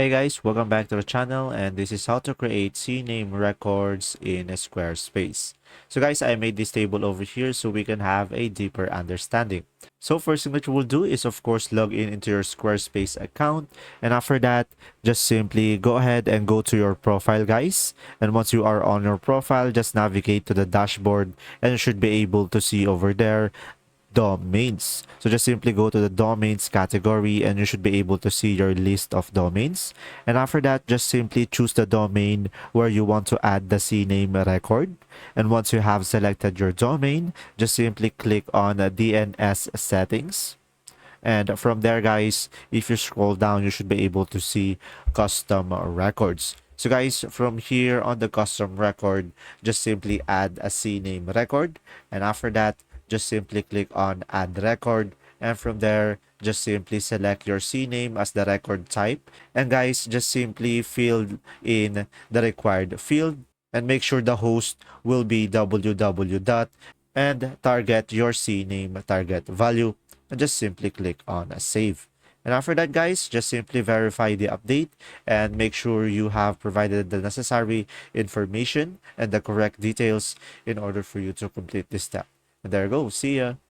Hey guys, welcome back to the channel, and this is how to create cname records in Squarespace. So guys, I made this table over here so we can have a deeper understanding. So first thing that you will do is of course log in into your Squarespace account, and after that just simply go ahead and go to your profile guys, and once you are on your profile just navigate to the dashboard and you should be able to see over there domains. So just simply go to the domains category and you should be able to see your list of domains. And after that, just simply choose the domain where you want to add the cname record. And once you have selected your domain, just simply click on DNS settings. And from there, guys, if you scroll down, you should be able to see custom records. So guys, from here on the custom record, just simply add a cname record. And after that, just simply click on add record. And from there, just simply select your cname as the record type. And guys, just simply fill in the required field and make sure the host will be www dot and target your cname target value and just simply click on save. And after that, guys, just simply verify the update and make sure you have provided the necessary information and the correct details in order for you to complete this step. And there you go. See ya.